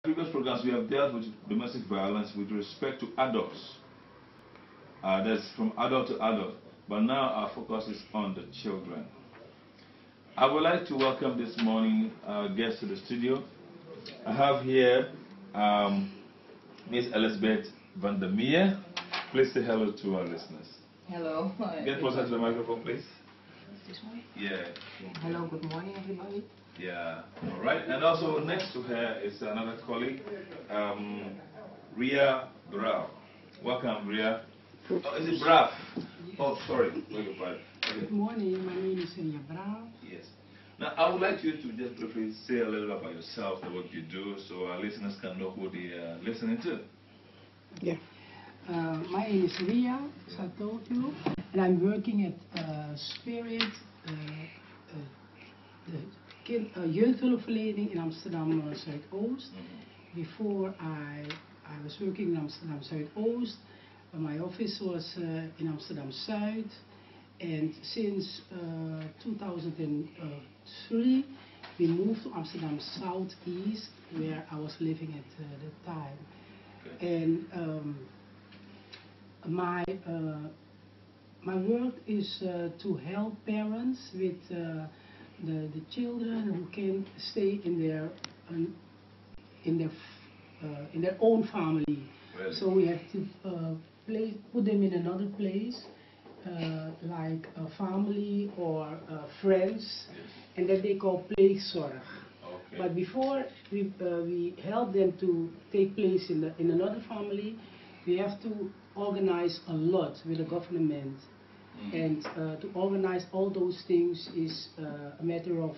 Previous programs we have dealt with domestic violence with respect to adults. That's from adult to adult. But now our focus is on the children. I would like to welcome this morning our guests to the studio. I have here Miss Elizabeth van der Meer. Please say hello to our listeners. Hello. Get closer to the microphone, please. This one? Yeah. Hello, good morning, everybody. Yeah. All right. And also next to her is another colleague, Ria Brau. Welcome, Ria. Oh, is it Brav? Oh, sorry. Beg your pardon. Okay. Good morning, my name is Ria Brau. Yes. Now, I would like you to just briefly say a little about yourself and what you do so our listeners can know who they are listening to. Yeah. My name is Ria, as I told you, and I'm working at Spirit, the jeugdhulpverlening in Amsterdam Zuidoost. Before I was working in Amsterdam Zuidoost. My office was in Amsterdam Zuid, and since 2003 we moved to Amsterdam Southeast, where I was living at the time. Okay. And my work is to help parents with the children who can stay in their own family. Really? So we have to put them in another place, like a family or friends, Yes. and that they call pleegzorg. Okay. But before we help them to take place in another family, we have to organize a lot with the government. And to organize all those things is a matter of,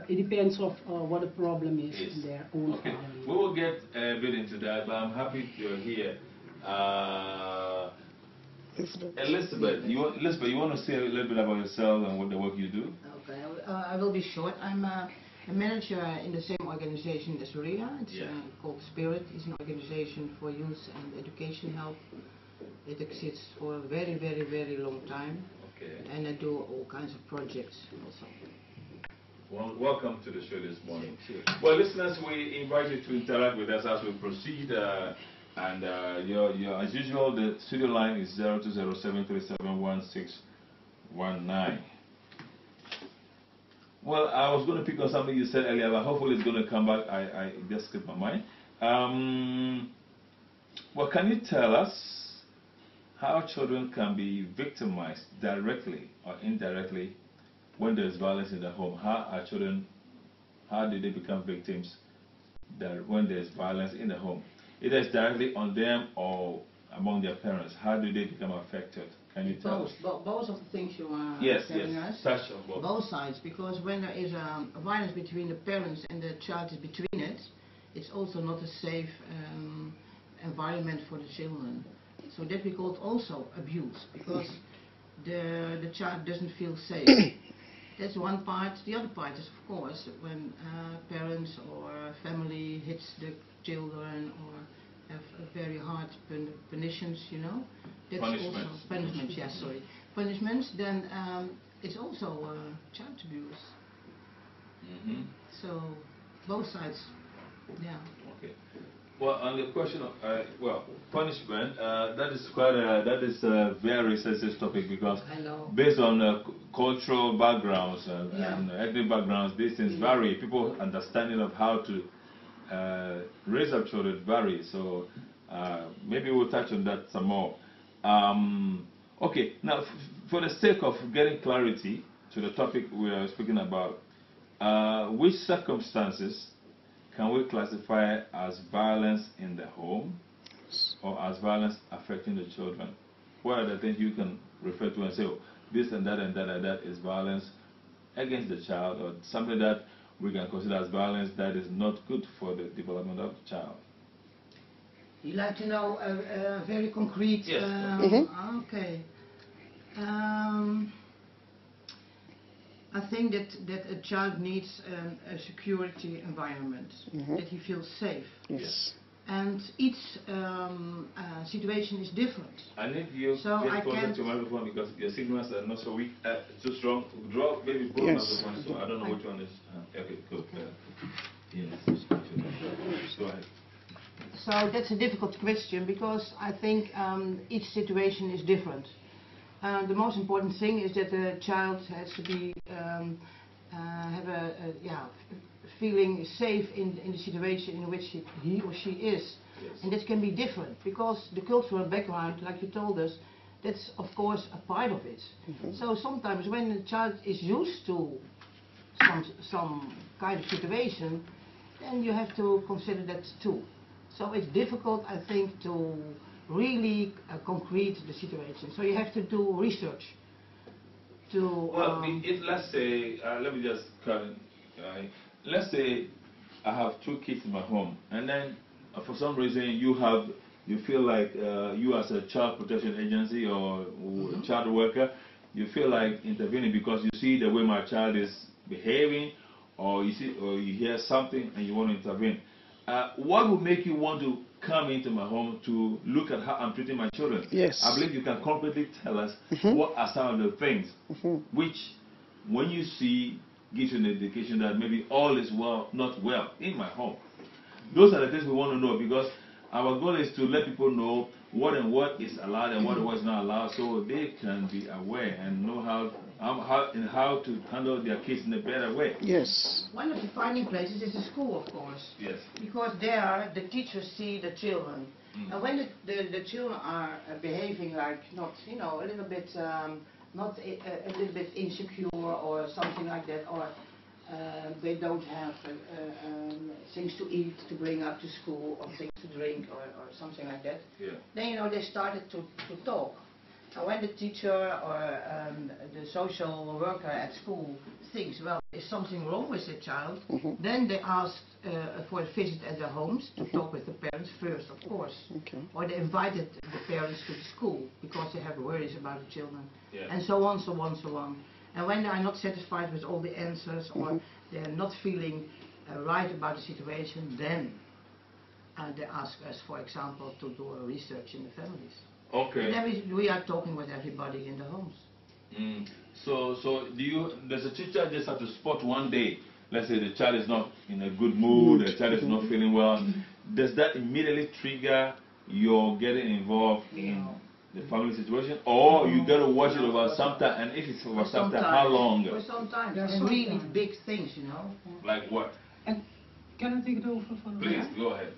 it depends of what the problem is Yes. in their own Okay. family. We will get a bit into that, but I'm happy you're here. Elizabeth, you want to say a little bit about yourself and what the work you do? Okay, I will be short. I'm a manager in the same organization as Ria. It's called Spirit. It's an organization for youth and education help. It exists for a very, very, very long time. Okay. And I do all kinds of projects also. Well, welcome to the show this morning. Cheers. Well, listeners, we invite you to interact with us as we proceed. And as usual, the studio line is 0207371619. Well, I was going to pick on something you said earlier, but hopefully it's going to come back. I just skipped my mind. Well, can you tell us how children can be victimized directly or indirectly when there's violence in the home? How do they become victims when there's violence in the home? Either it's directly on them or among their parents. How do they become affected? Can you tell us? Both of the things you are telling us. Touch on both. Both sides, because when there is a violence between the parents and the child is between it, it's also not a safe environment for the children. So that we call it also abuse, because the child doesn't feel safe. That's one part. The other part is, of course, when parents or family hits the children or have very hard punishments, you know. That's Punishments. also punishments. Yes, sorry, punishments. Then it's also child abuse. So both sides. Yeah. Okay. Well, on the question of punishment, that is quite a very sensitive topic, because I know. based on cultural backgrounds and ethnic backgrounds, these things vary. People's understanding of how to raise up children vary. So maybe we'll touch on that some more. Okay. Now, for the sake of getting clarity to the topic we are speaking about, which circumstances can we classify as violence in the home or as violence affecting the children? What are the things you can refer to and say, oh, this and that and that and that is violence against the child, or something that we can consider as violence that is not good for the development of the child? You like to know a very concrete... Yes. Okay. I think that a child needs a security environment, that he feels safe. Yes. And each situation is different. I need you So get I closer can't- to microphone because your signals are not so weak, too strong. Draw maybe both Yes. microphones, so I don't know which one is. Okay, good. Yes. So that's a difficult question because I think each situation is different. The most important thing is that the child has to be have a feeling safe in the situation in which he or she is. Yes. And that can be different because the cultural background, like you told us, that's of course a part of it. So sometimes when the child is used to some kind of situation, then you have to consider that too. So it's difficult, I think, to really concrete the situation. So you have to do research. Well, let's say, let me just cut it. Let's say I have 2 kids in my home, and then for some reason you feel like you as a child protection agency or child worker, you feel like intervening because you see the way my child is behaving, or you see or you hear something and you want to intervene. What would make you want to come into my home to look at how I'm treating my children? Yes. I believe you can concretely tell us what are some of the things which, when you see, gives you an indication that maybe all is well, not well in my home. Those are the things we want to know, because our goal is to let people know what and what is allowed and what is not allowed, so they can be aware and know how to handle their kids in a better way. Yes. One of the finding places is the school, of course. Yes. Because there the teachers see the children. And when the children are behaving like not, a little bit, not a little bit insecure or something like that, or they don't have things to eat to bring up to school, or things to drink, or something like that, then they started to talk. And when the teacher or the social worker at school thinks, well, is something wrong with the child, then they ask for a visit at their homes to talk with the parents first, of course. Or they invited the parents to the school because they have worries about the children, and so on, so on, so on. And when they are not satisfied with all the answers, or they are not feeling right about the situation, then they ask us, for example, to do a research in the families. Okay. And then we are talking with everybody in the homes. So does the teacher just have to spot one day, let's say the child is not in a good mood, the child is not feeling well, does that immediately trigger your getting involved in the family situation, or you got to watch it over some time, and if it's over some time, how long? For some time. There's really big things, Like what? And can I take it over for Please, go ahead.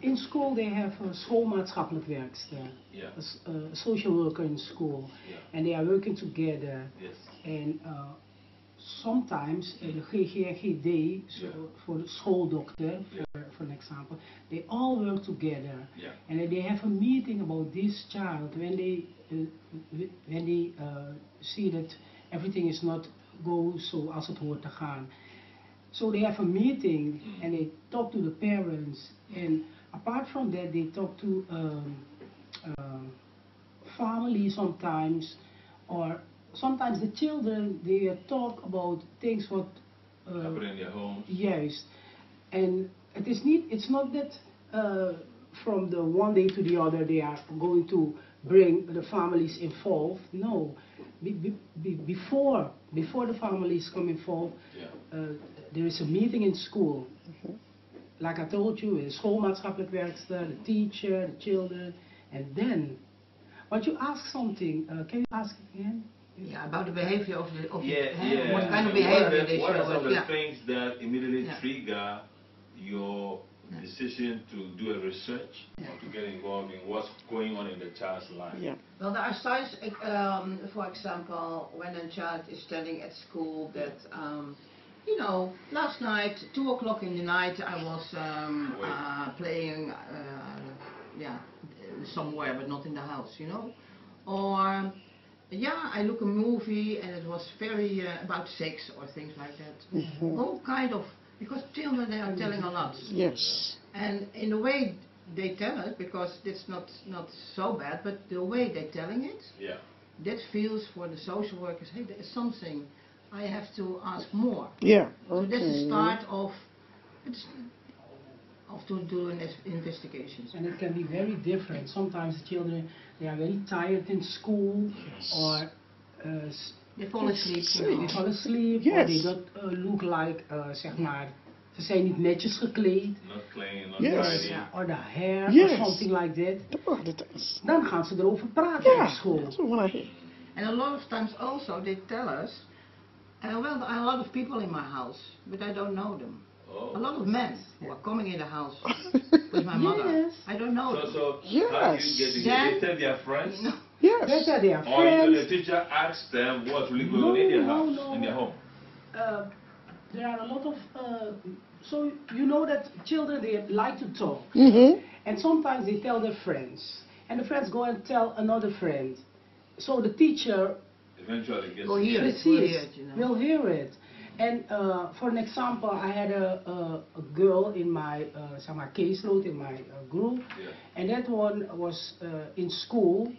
In school they have a schoolmaatschappelijk werkster, a social worker in school, and they are working together. Yes. And sometimes the GGD, for the schooldokter, for an example, they all work together, and they have a meeting about this child when they see that everything is not go zoals het hoort te gaan. So they have a meeting and they talk to the parents, and apart from that they talk to family sometimes, or sometimes the children, they talk about things what happen in their homes. Yes, and it's not that from the one day to the other they are going to bring the families involved. No, before the families come involved, there is a meeting in school. Like I told you, a schoolmaatschappelijk werkster, the teacher, the children, and then. But you ask something. Can you ask again? Yeah, about the behavior of the what kind of behavior they show. What are some of the things that immediately trigger your decision to do a research or to get involved in what's going on in the child's life? Well, there are signs, for example, when a child is studying at school that, last night, 2 o'clock in the night, I was playing, somewhere, but not in the house, Or, I look a movie and it was very about sex or things like that. All kind of, because children, they are telling a lot. Yes. And in the way they tell it, because it's not so bad, but the way they're telling it, that feels for the social workers, hey, there is something, I have to ask more. So that's the start of to do investigations. And it can be very different. Sometimes the children, they are very tired in school, or they fall asleep. They fall asleep, or they don't look like, zeg maar, Ze zijn niet netjes gekleed. Not clean, not Yes. tidy. Ja, or the hair, Yes. or something like that. Oh, dat is... Dan gaan ze erover praten op Ja, school. dat is wat ik... And a lot of times also they tell us, well, there are a lot of people in my house, but I don't know them. Oh. A lot of men who are coming in the house with my mother. Yes. I don't know them. So how do Yes. you get Then- they tell their friends? No. They Yes. say they are Or you, the friends. teacher asks them what's really going on in their house, in their home. There are a lot of, so you know that children, they like to talk. Mhm. And sometimes they tell their friends. And the friends go and tell another friend. So the teacher Eventually gets Go here. Precies, We'll hear it, you know. will hear it. And for an example, I had a girl in my caseload in my group, Yeah. and that one was in school,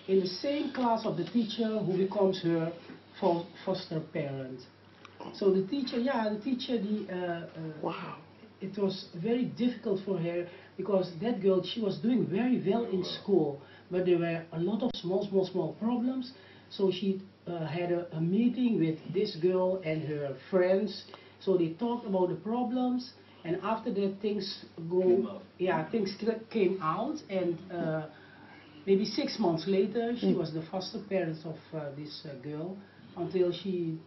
in the same class of the teacher who becomes her foster parent. So the teacher, Wow. it was very difficult for her because that girl, she was doing very well in school, but there were a lot of small problems. So she had a meeting with this girl and her friends. So they talked about the problems, and after that things came out, and maybe 6 months later she was the foster parent of this girl until she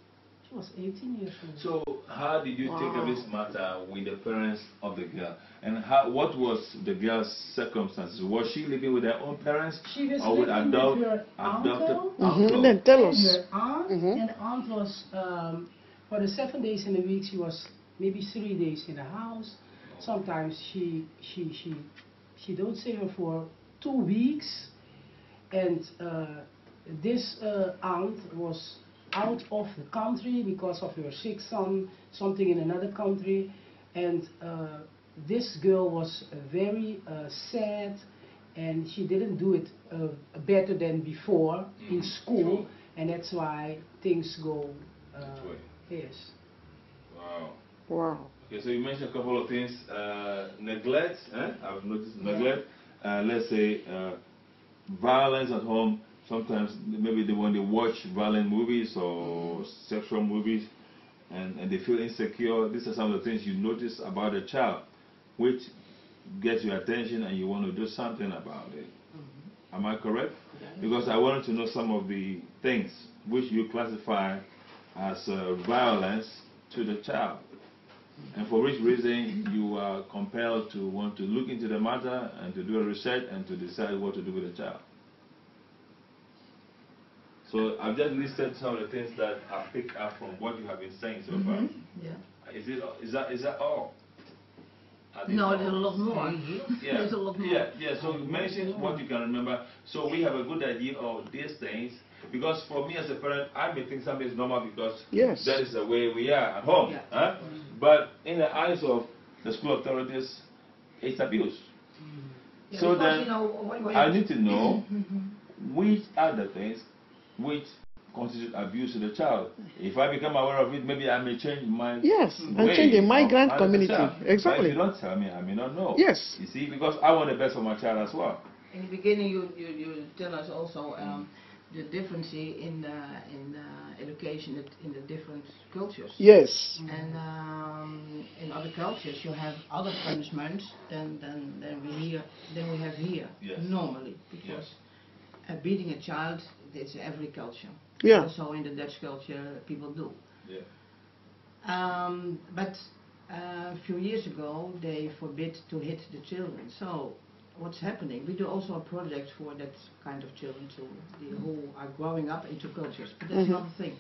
was 18 years old. So how did you take up this matter with the parents of the girl? And what was the girl's circumstances? Was she living with her own parents She was or with living adopted with her uncle. uncle? Then tell And us. her aunt, and the aunt was, for the 7 days in a week, she was maybe 3 days in the house. Sometimes she don't see her for 2 weeks, and this aunt was out of the country because of her sick son, something in another country, and this girl was very sad, and she didn't do it better than before in school, and that's why things go. Yes. Wow. Wow. Okay, so you mentioned a couple of things. Neglect, I've noticed neglect. Let's say violence at home. Sometimes maybe when they watch violent movies or sexual movies and they feel insecure, these are some of the things you notice about a child, which gets your attention and you want to do something about it. Am I correct? Because I wanted to know some of the things which you classify as violence to the child, and for which reason you are compelled to want to look into the matter and to do a research and to decide what to do with the child. So I've just listed some of the things that I picked up from what you have been saying so far. Yeah. Is that all? No, there's a lot more. Yeah. There's a lot more. Yeah. So mention what you can remember. So we have a good idea of these things. Because for me as a parent, I may think something is normal because Yes. that is the way we are at home. Yeah. Huh? But in the eyes of the school authorities, it's abuse. Yeah, So because, then you know, when I need to know which are the things which constitute abuse to the child. If I become aware of it, maybe I may change my Yes, and way change the of migrant handling the community. child. But if Exactly. you don't tell me, I may not know. Yes. You see, because I want the best for my child as well. in the beginning you tell us also the difference in education in the different cultures. Yes. And in other cultures you have other punishments than we have here Yes. normally, because beating a child, it's every culture. Yeah. Also in the Dutch culture people do. Yeah. But a few years ago they forbid to hit the children. So what's happening? We do also a project for that kind of children too, who are growing up into cultures. But that's another thing.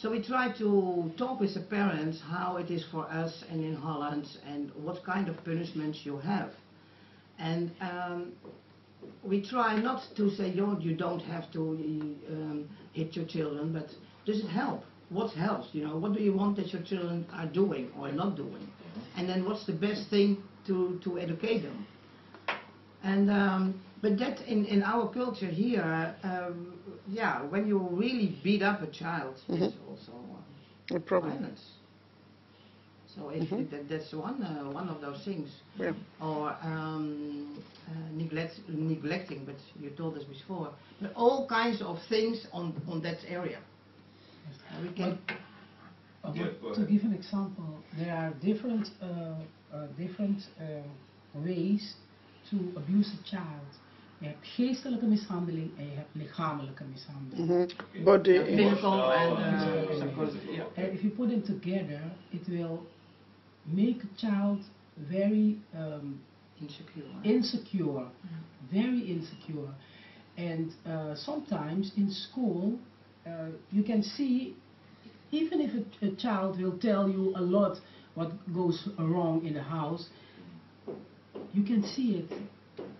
So we try to talk with the parents how it is for us and in Holland and what kind of punishments you have. And we try not to say, you don't have to hit your children, but does it help? What helps? You know, what do you want that your children are doing or not doing? And then what's the best thing to educate them? And but that in our culture here, when you really beat up a child, it's also No problem. violence. So that's one of those things. Yeah. Or neglecting, but you told us before. But all kinds of things on that area. We can. Yeah, go To ahead. give an example, there are different ways to abuse a child. Je hebt geestelijke mishandeling en je hebt lichamelijke mishandeling. Okay. But the Physical and Emotional, psychological. Yeah. And if you put them together, it will make a child very insecure, very insecure. And sometimes in school, you can see, even if a child will tell you a lot what goes wrong in the house, you can see it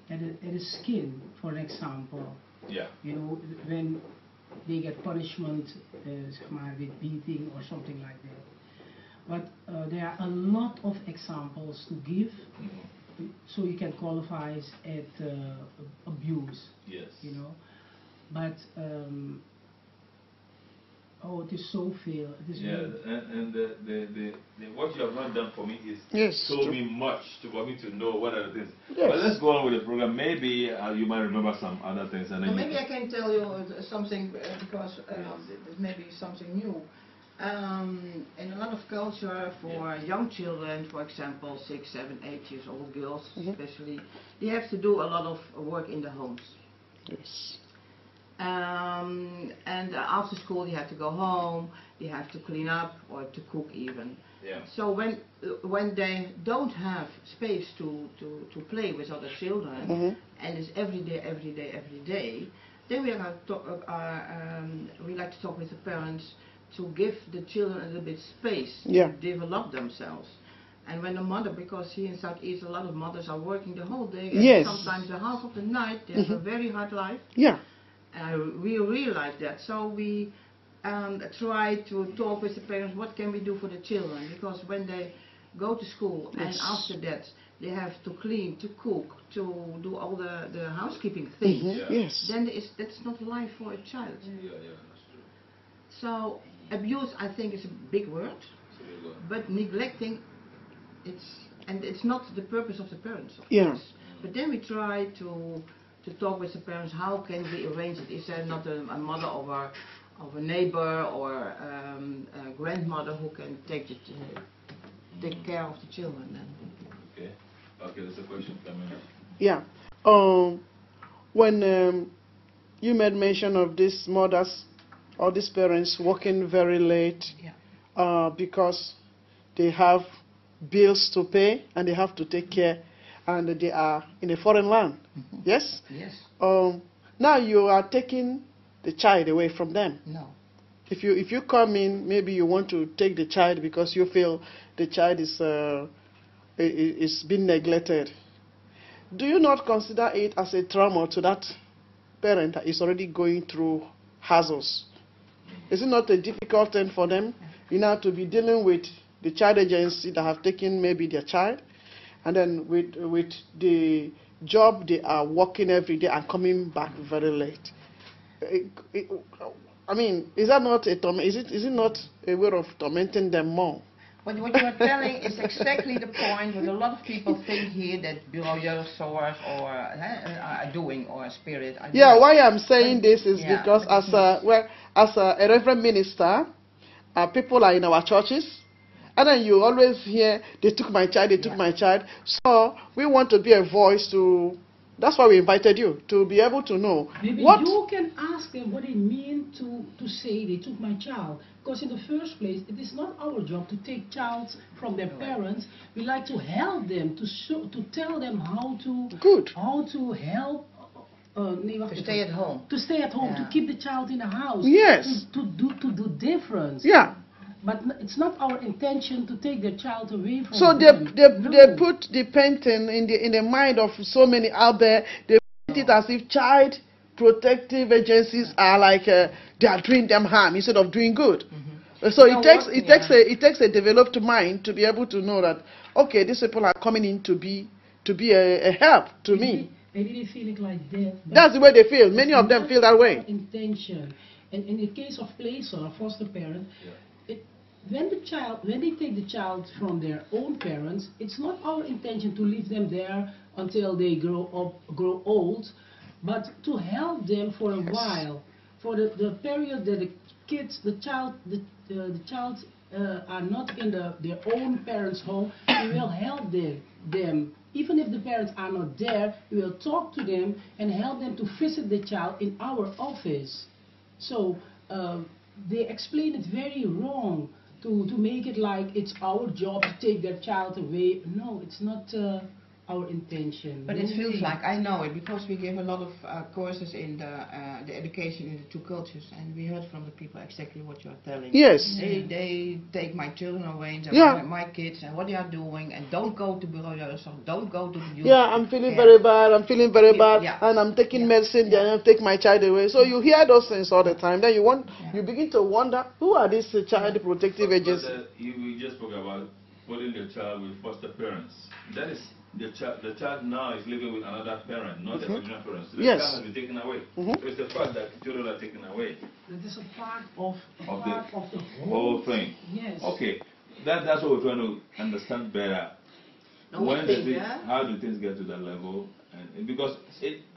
at the skin, for example. Yeah. You know, when they get punishment, zeg maar, with beating or something like that. But there are a lot of examples to give, so you can qualify as abuse. Yes. You know, but oh, it is so fair. It is Yeah, very and the what you have not done for me is Yes, told true. me much for me to know what are the things. Yes. But let's go on with the program. Maybe you might remember some other things. And then Maybe I can tell you something because it may be something new. In a lot of culture for young children, for example, 6, 7, 8 years old girls especially, they have to do a lot of work in the homes. Yes. And after school they have to go home, they have to clean up or to cook even. Yeah. So when they don't have space to play with other children, and it's every day, then we like to talk with the parents to give the children a little bit space to develop themselves. And when the mother, because here in Southeast a lot of mothers are working the whole day, and sometimes the half of the night, they have a very hard life. Yeah. And we realize that, so we try to talk with the parents, what can we do for the children, because when they go to school and after that they have to clean, to cook, to do all the housekeeping things, Yes. then that's not life for a child. Yeah, that's true. So abuse, I think, is a big word, but neglecting, it's not the purpose of the parents, of course. But then we try to talk with the parents, how can we arrange it? Is there not a mother of a neighbor or a grandmother who can take care of the children then? Okay, there's a question coming up. Yeah. When you made mention of these mothers or these parents working very late because they have bills to pay and they have to take care, and they are in a foreign land. Yes? Yes. Now you are taking the child away from them. No. If you come in, maybe you want to take the child because you feel the child is being neglected. Do you not consider it as a trauma to that parent that is already going through hassles? Is it not a difficult thing for them, to be dealing with the child agency that have taken maybe their child, and then with the job they are working every day and coming back very late? I mean, is that not a is it not a way of tormenting them more? What you are telling is exactly the point what a lot of people think here that bureau source or are doing, or spirit are doing. Yeah, why I'm saying this is because as a reverend minister, people are in our churches, and then you always hear, they took my child, they took my child. So we want to be a voice to, that's why we invited you, to be able to know. Maybe what you can ask them what it means to say they took my child. Because in the first place, it is not our job to take child from their parents. We like to help them, to tell them how to help. To stay at home. To stay at home, to keep the child in the house. Yes. To do difference. Yeah. But it's not our intention to take their child away from so them. they put the painting in the mind of so many out there. They paint it as if child protective agencies are like they are doing them harm instead of doing good. So it takes a developed mind to be able to know that, okay, these people are coming in to be a help to me. Maybe they feel it like that. That's the way they feel. Many of them feel that way. Intention. And in the case of placer or foster parent, when they take the child from their own parents, it's not our intention to leave them there until they grow old, but to help them for a while, for the period that the child are not in their own parents' home, we will help them. Even if the parents are not there, we will talk to them and help them to visit the child in our office. So they explain it very wrong to make it like it's our job to take their child away. No, it's not our intention. But it feels like, I know it, because we give a lot of courses in the education in the two cultures, and we heard from the people exactly what you are telling. Yes. They take my children away, and my kids, and what they are doing, and don't go to bureau jeugdzorg, don't go to the youth. Yeah, I'm feeling very bad, Yeah. and I'm taking medicine, then I'll take my child away. So you hear those things all the time. Then you begin to wonder, who are these child protective agencies? We just spoke about putting the child with foster parents. That is, the child now is living with another parent, not the original parent. So the child has been taken away. So it's the fact that children are taken away. It is a part of the whole thing. Yes. Okay, that's what we're trying to understand better. Now, how do things get to that level? And because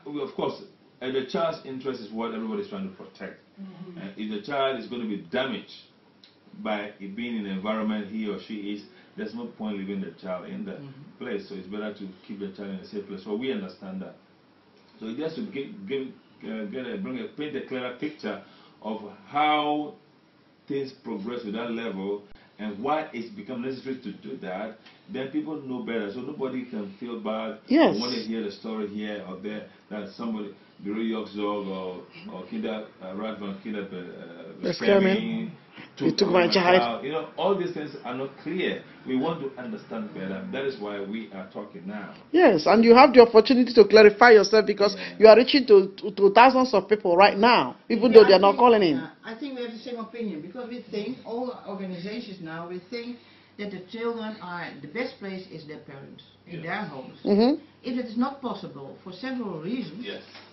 of course, the child's interest is what everybody's trying to protect. And if the child is going to be damaged by it being in the environment he or she is, there's no point leaving the child in that place. So it's better to keep the child in a safe place. So we understand that. So just to paint a clearer picture of how things progress to that level and why it's become necessary to do that, then people know better. So nobody can feel bad when they hear the story here or there that somebody, Bureau jeugdzorg or kinderbescherming, took my child. You know, all these things are not clear. We want to understand better. That is why we are talking now. Yes, and you have the opportunity to clarify yourself, because you are reaching to thousands of people right now, even though they are not calling in. I think we have the same opinion, because we think, all the organizations now, we think that the children are, the best place is their parents, in their homes. If it is not possible for several reasons,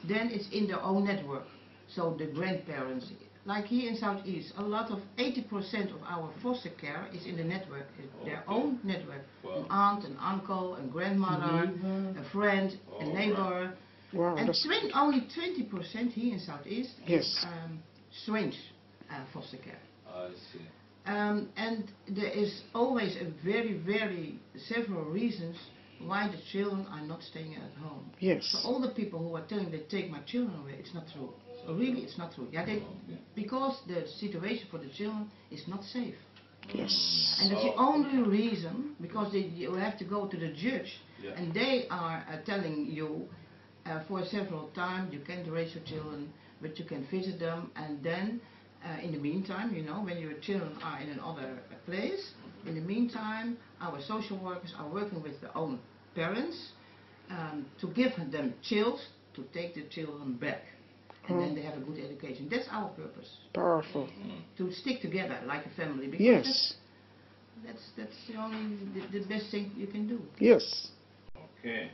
then it's in their own network. So the grandparents, like here in Southeast, a lot of 80% of our foster care is in the network, their own network. An aunt, an uncle, a grandmother, a friend, a neighbor. And only 20% here in Southeast is strange foster care. I see. And there is always several reasons why the children are not staying at home. So all the people who are telling they take my children away, it's not true. So really, it's not true. Because the situation for the children is not safe. And that's the only reason, because you have to go to the judge, and they are telling you for several times you can't raise your children, but you can visit them, and then in the meantime, you know, when your children are in another place, in the meantime, our social workers are working with their own parents to give them chills, to take the children back. And then they have a good education. That's our purpose. Powerful. To stick together like a family. Because that's the best thing you can do. Okay.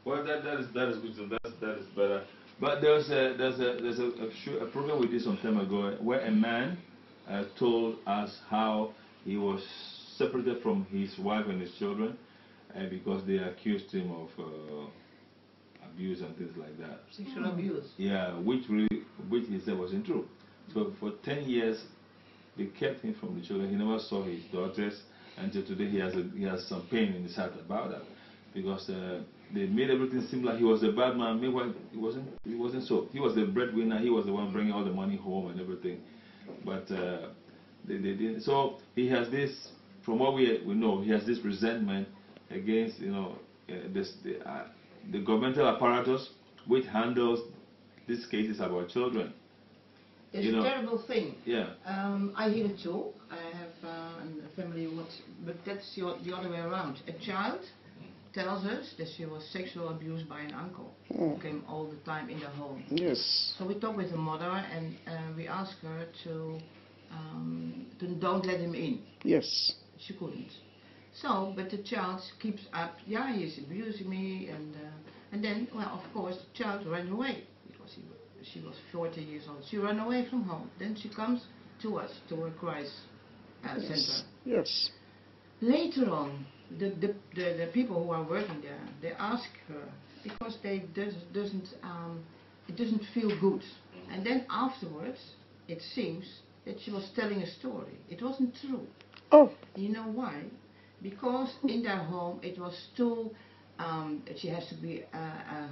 Well, that is good. That is better. But there's a program we did some time ago where a man told us how he was separated from his wife and his children because they accused him of abuse and things like that. Sexual abuse. Yeah, which he said wasn't true. So for 10 years they kept him from the children. He never saw his daughters until today. He has some pain in his heart about that, because they made everything seem like he was a bad man. Meanwhile, he wasn't so. He was the breadwinner. He was the one bringing all the money home and everything. But they didn't. So he has this, from what we know, he has this resentment against, you know, the governmental apparatus which handles these cases about children. It's a terrible thing. Yeah. I hear it too. I have a family, but that's the other way around. A child tells us that she was sexually abused by an uncle who came all the time in the home. So we talked with the mother, and we asked her to don't let him in. She couldn't. So, but the child keeps up, he's abusing me, and then, well, of course, the child ran away, because she was 40 years old. She ran away from home. Then she comes to us, to a crisis center. Later on, the people who are working there, they ask her, because it doesn't feel good. And then afterwards, it seems that she was telling a story. It wasn't true. Oh. You know why? Because in their home it was too, she has to be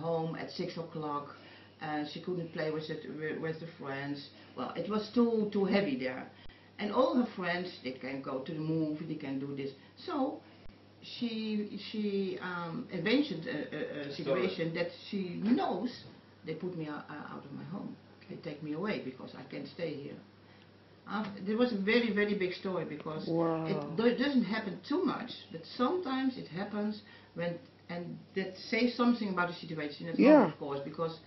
home at 6 o'clock, she couldn't play with the friends. Well, it was too heavy there. And all her friends, they can go to the movie, they can do this. So she invented a situation that she knows they put me out of my home. They take me away because I can't stay here. There was a very, very big story because it doesn't happen too much, but sometimes it happens when, and that says something about the situation at home, of course, because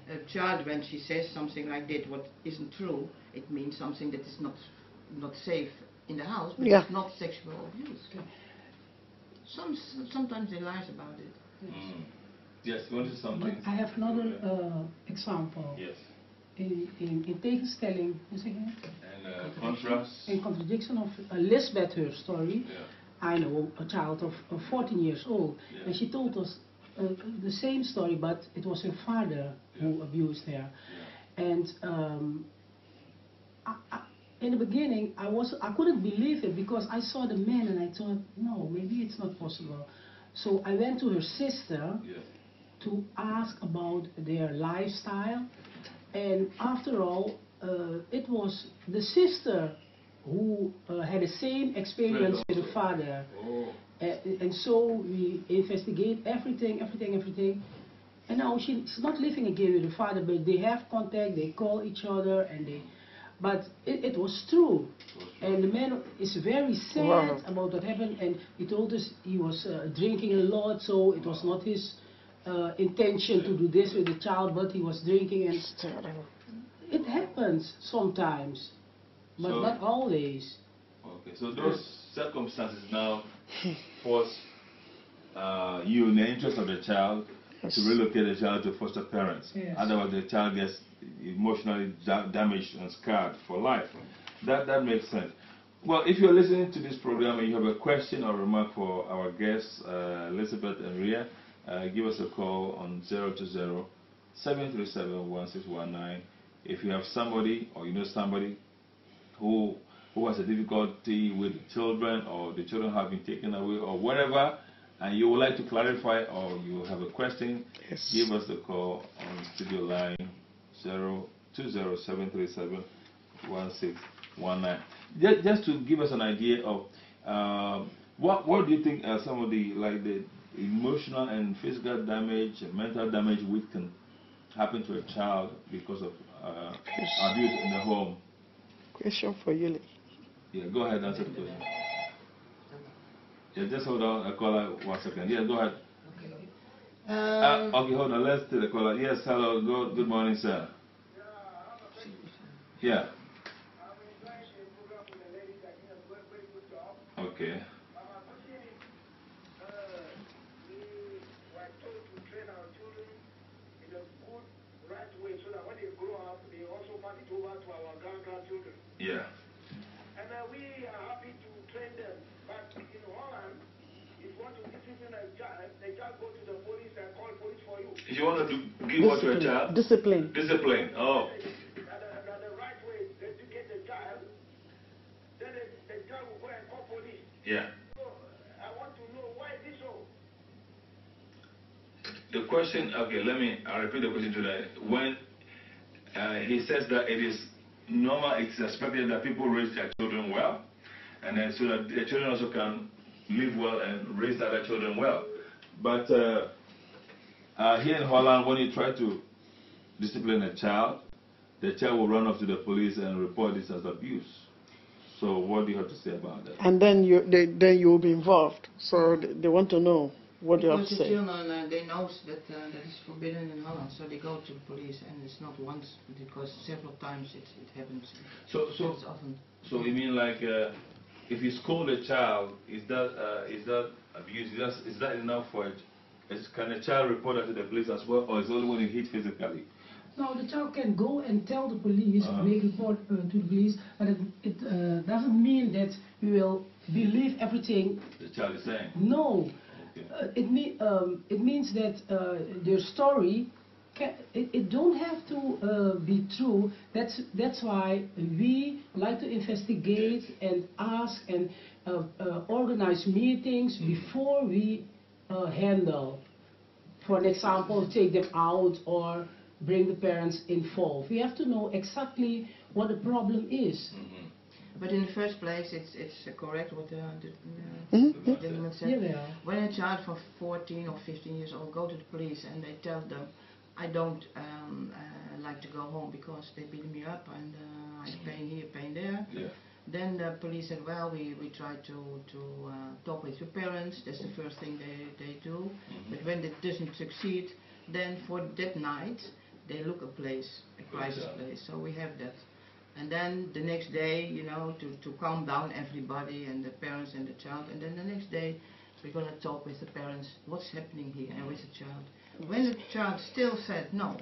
a child, when she says something like that, what isn't true, it means something that is not safe in the house, but it's not sexual abuse. Sometimes they lie about it. Yes, you want to say something? But I have another example. Yes. In tegenstelling, and contrast. In contradiction of Lisbeth, her story, I know a child of 14 years old, and she told us the same story, but it was her father who abused her. And in the beginning, I couldn't believe it because I saw the man and I thought, no, maybe it's not possible. So I went to her sister to ask about their lifestyle. And after all, it was the sister who had the same experience with the father. And so we investigate everything. And now she's not living again with the father, but they have contact, they call each other, and but it was true. And the man is very sad about what happened, and he told us he was drinking a lot, so it was not his intention to do this with the child, but he was drinking, and it happens sometimes, but not always. Okay, so those circumstances now force you, in the interest of the child, to relocate the child to foster parents. Otherwise, the child gets emotionally damaged and scarred for life. That makes sense. Well, if you're listening to this program and you have a question or remark for our guests, Elizabeth and Ria, give us a call on 020-737-1619. If you have somebody or you know somebody who has a difficulty with children, or the children have been taken away, or whatever, and you would like to clarify, or you have a question, give us a call on studio line 020-737-1619. Just to give us an idea of what do you think are some of the emotional and physical damage and mental damage which can happen to a child because of abuse in the home? Question for you. Yeah, go ahead and answer the question. Yeah, just hold on. A caller, 1 second. Yeah, go ahead. Okay, hold on. Let's take the caller. Yes, hello. Good morning, sir. Yeah. Okay. Yeah. And we are happy to train them. But in Holland, if you want to discipline a child, the child go to the police and call police for you. If you want to give what to a child? Discipline. Discipline. Oh. The right way to educate the child, then the child will go and call police. Yeah. So I want to know why is this so? The question, okay, I'll repeat the question to that. When he says that it is normal, it's expected that people raise their children well, and then so that their children also can live well and raise other children well. But here in Holland, when you try to discipline a child, the child will run off to the police and report this as abuse. So what do you have to say about that? And then you will be involved. So they want to know what you have to say. Because the children, they know that that is forbidden in Holland, so they go to the police, and it's not once, because several times it happens. So often. So you mean like if you scold a child, is that abuse? Is that enough for it? Can a child report that to the police as well, or is it only when you hit physically? No, the child can go and tell the police, make a report to the police, but it doesn't mean that we will believe everything The child is saying? No. Okay. It means that their story It don't have to be true. That's why we like to investigate and ask and organize meetings before we handle. For example, take them out or bring the parents involved. We have to know exactly what the problem is. But in the first place, it's correct what the gentleman said. Yeah. When a child for 14 or 15 years old go to the police and they tell them, I don't like to go home because they beat me up and I'm pain here, pain there. Yeah. Then the police said, well, we try to talk with your parents. That's the first thing they do. But when it doesn't succeed, then for that night, they look a crisis place. So we have that. And then the next day, you know, to calm down everybody and the parents and the child. And then the next day, we're going to talk with the parents, what's happening here and with the child. When the child still said, no,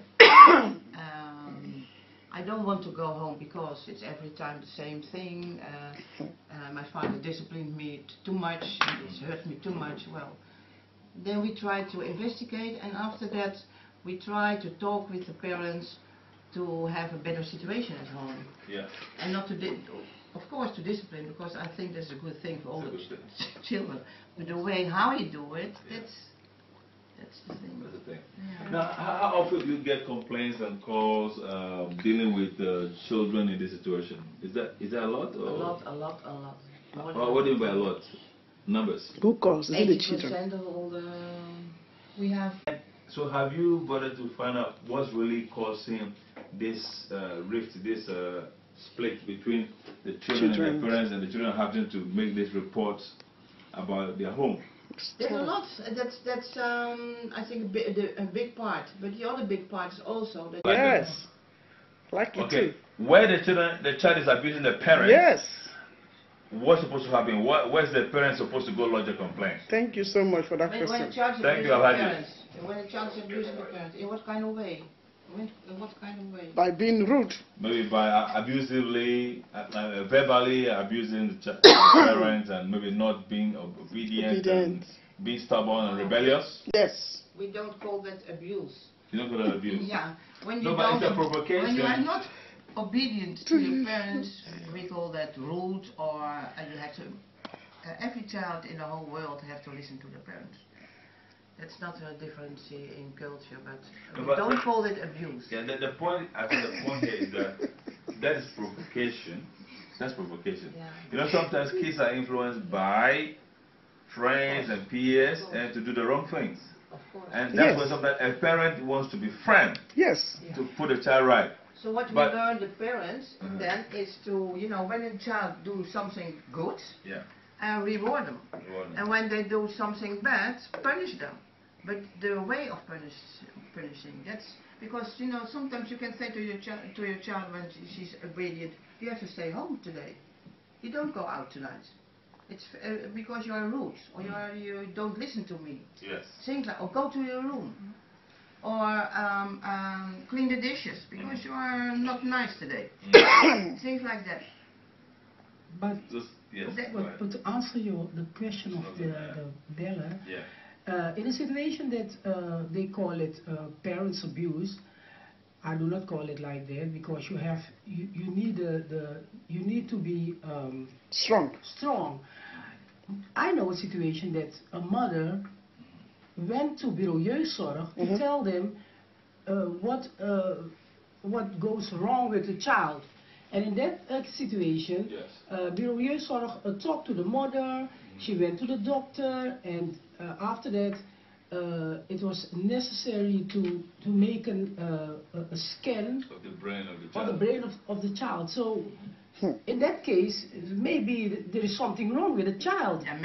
I don't want to go home because it's every time the same thing. My father disciplined me too much, it's hurt me too much. Well, then we try to investigate, and after that we try to talk with the parents to have a better situation at home. Yeah. And not to, of course, to discipline, because I think that's a good thing for all the children. But the way how you do it, that's the thing. That's the thing. Yeah. Now, how often do you get complaints and calls dealing with children in this situation? Is that a lot? Or? A lot. What do you mean by a lot? Numbers? Who calls? Is it the children? 80% of all the... We have... So have you bothered to find out what's really causing this rift, this split between the children and their parents, and the children having to make these reports about their home? There's a lot. That's I think a big part. But the other big part is also that... Yes. Like it Okay. too. Where the child is abusing the parents, Yes. what's supposed to happen? Where's the parent supposed to go lodge a complaint? Thank you so much for that When a question. child is Thank abusing you, the Alhaji. parents, when a child is abusing the parents, in what kind of way? In what kind of way? By being rude. Maybe by abusively, verbally abusing the parents, and maybe not being obedient. And being stubborn and rebellious. Yes. We don't call that abuse. You don't call that abuse? Yeah. When you No, but it's a provocation. When you are not obedient to your parents, we call that rude, or you have to... every child in the whole world have to listen to the parents. That's not a difference in culture, but we don't call it abuse. Yeah, the point, I think the point here is that is provocation. That's provocation. Yeah. You know, sometimes kids are influenced by friends and peers and to do the wrong things. Of course. And that's why sometimes a parent wants to be friend Yes. to put the child right. So what we learn the parents then is to, you know, when a child do something good, reward them. And when they do something bad, punish them. But the way of punishing, that's because, you know, sometimes you can say to your child when she's obedient, you have to stay home today. You don't go out tonight. It's because you are rude, or you don't listen to me. Yes. Things like, or go to your room, or clean the dishes because you are not nice today. Things like that. But, yes, but to answer the question of the beller, in a situation that they call it parents abuse, I do not call it like that, because you need to be strong. I know a situation that a mother went to bureau jeugdzorg to tell them what goes wrong with the child. And in that situation, bureau jeugdzorg talked to the mother, she went to the doctor, and after that it was necessary to make a scan of the brain of the of child. the brain of the child. So in that case, maybe there is something wrong with the child. Yeah,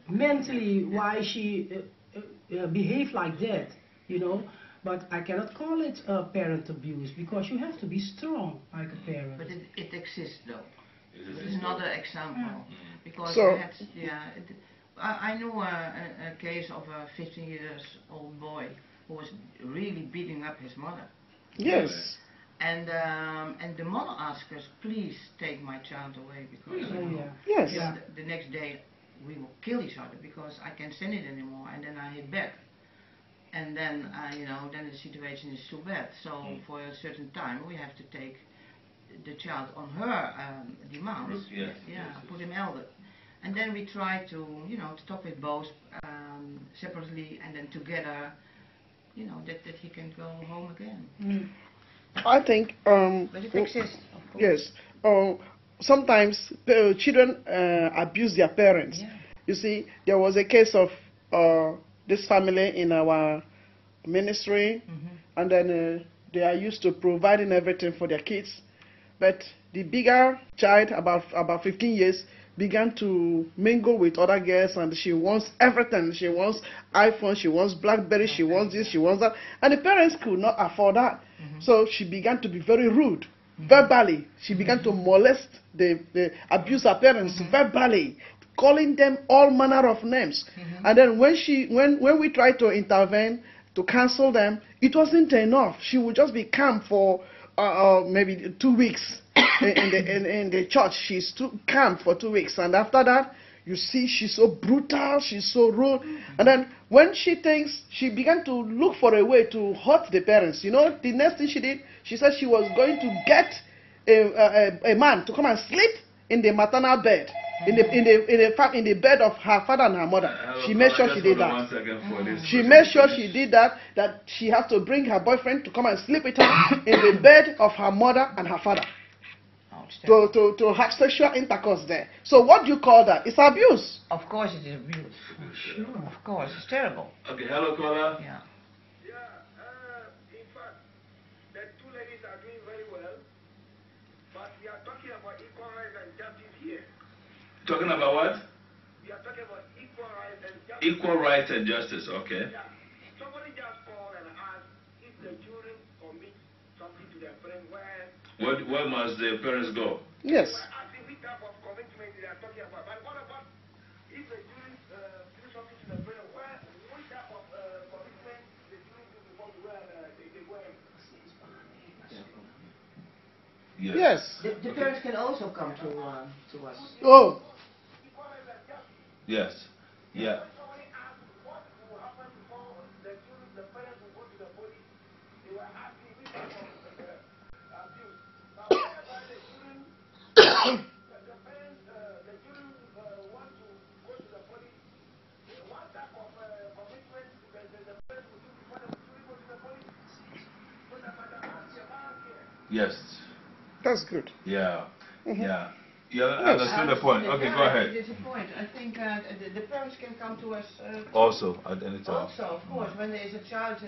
mentally, why she behave like that, you know. But I cannot call it parent abuse, because you have to be strong like a parent. But it exists though. It's another example. Because I know a case of a 15-year-old boy who was really beating up his mother. Yes. And the mother asked us, please take my child away, because the next day we will kill each other because I can't stand it anymore, and then I hit back. And then, then the situation is too bad. So for a certain time, we have to take the child on her demands. Yes, put him elder. And then we try to, to talk with both separately and then together, that he can go home again. I think. But it exists, of course. Yes. Sometimes children abuse their parents. Yeah. You see, there was a case of this family in our ministry, and then they are used to providing everything for their kids. But the bigger child, about 15 years, began to mingle with other girls, and she wants everything. She wants iPhone, she wants BlackBerry, she wants this, she wants that. And the parents could not afford that. So she began to be very rude. Verbally, she began to molest, abuse her parents verbally, calling them all manner of names. And then when we tried to intervene to cancel them, it wasn't enough. She would just be calm for maybe 2 weeks in the church. She's calm for 2 weeks, and after that, you see, she's so brutal, she's so rude. And then when she thinks, she began to look for a way to hurt the parents. The next thing she did, she said she was going to get a man to come and sleep in the maternal bed, in the bed of her father and her mother. She made sure she did that. She made sure she did that she had to bring her boyfriend to come and sleep with her in the bed of her mother and her father. To have sexual intercourse there. So what do you call that? It's abuse. Of course it is abuse. Sure. Of course, it's terrible. Okay, hello caller. Yeah. In fact, the two ladies are doing very well, but we are talking about equal rights and justice here. Talking about what? We are talking about equal rights and justice. Equal rights and justice, okay. Yeah. Somebody just called and asked if the children commit something to their parents where must the parents go? Yes. We're asking which type of commitment they are talking about. But what about if the children do something to their parents, what type of commitment the children do before they go and Yes. The parents can also come to us. Oh. Yes. Yeah. somebody asked what will happen before the parents will go to the police, they were asking which type of abuse. Now, whenever the children want to go to the police, what type of commitment the parents will do before the children go to the police? So that madam has their parents here. Yes. That's good. Yeah. Yeah. You understood the point. Okay, go ahead. It is a point. I think the parents can come to us Also, at any time. Also, of course, when there is a child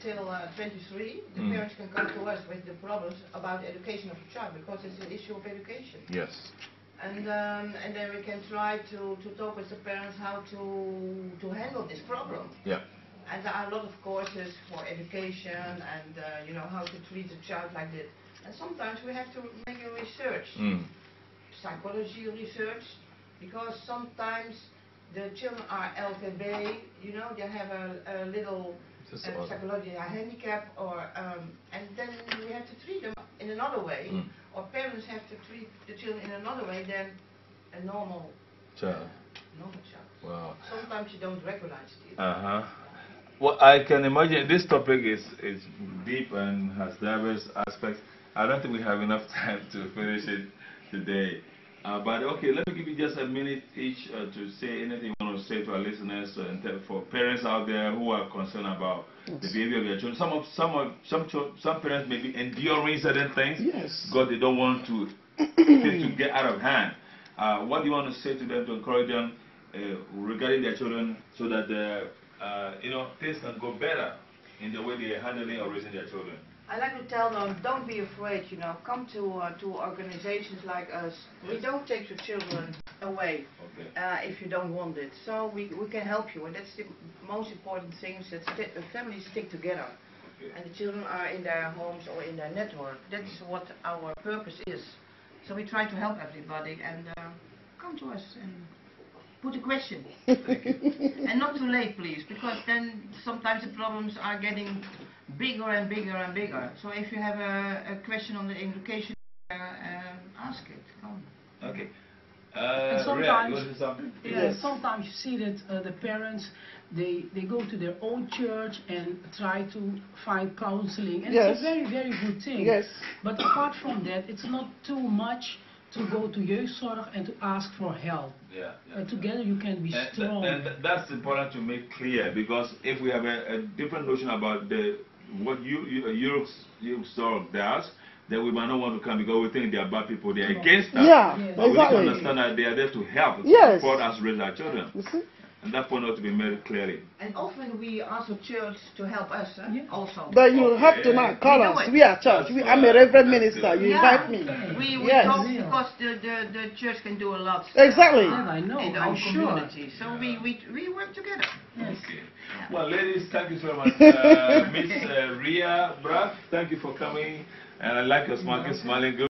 till 23, the parents can come to us with the problems about the education of the child, because it's an issue of education. Yes. And then we can try to talk with the parents how to handle this problem. Yeah. And there are a lot of courses for education and how to treat a child like this. And sometimes we have to make a research, psychology research, because sometimes the children are LVB, they have a little psychological handicap, and then we have to treat them in another way, or parents have to treat the children in another way than a normal child. Wow. Sometimes you don't recognize it. Well, I can imagine this topic is deep and has diverse aspects. I don't think we have enough time to finish it today. But okay, let me give you just a minute each to say anything you want to say to our listeners and for parents out there who are concerned about the behavior of their children. Some parents may be enduring certain things because they don't want things to get out of hand. What do you want to say to them to encourage them regarding their children so that things can go better in the way they are handling or raising their children? I like to tell them, don't be afraid, come to organizations like us. We don't take your children away if you don't want it. So we can help you, and that's the most important thing, is that families stick together. And the children are in their homes or in their network. That's what our purpose is. So we try to help everybody, and come to us and put a question. And not too late, please, because then sometimes the problems are getting bigger and bigger and bigger. So if you have a question on the education, ask it. Come. Okay. And Rhea, sometimes, you want to say something? yeah, sometimes you see that the parents, they go to their own church and try to find counseling, and it's a very, very good thing. Yes. But apart from that, it's not too much to go to jeugdzorg and to ask for help. Together you can be strong. And that's important to make clear, because if we have a different notion about what jeugdzorg does, then we might not want to come because we think they are bad people, they are against us. Yeah, But we need to exactly. understand that they are there to help, Yes. support us raise our children. You see? And that point ought to be made clearly. And often we ask the church to help us also. But you have to now call We do us. it. We are church. I'm a reverend minister. You invite me. We Yes. talk because the church can do a lot. Exactly. Yeah, I know, In the I'm own sure. community. So we work together. Okay. Well, ladies, thank you so much. Miss Rhea Braff, thank you for coming. And I like your smiling good.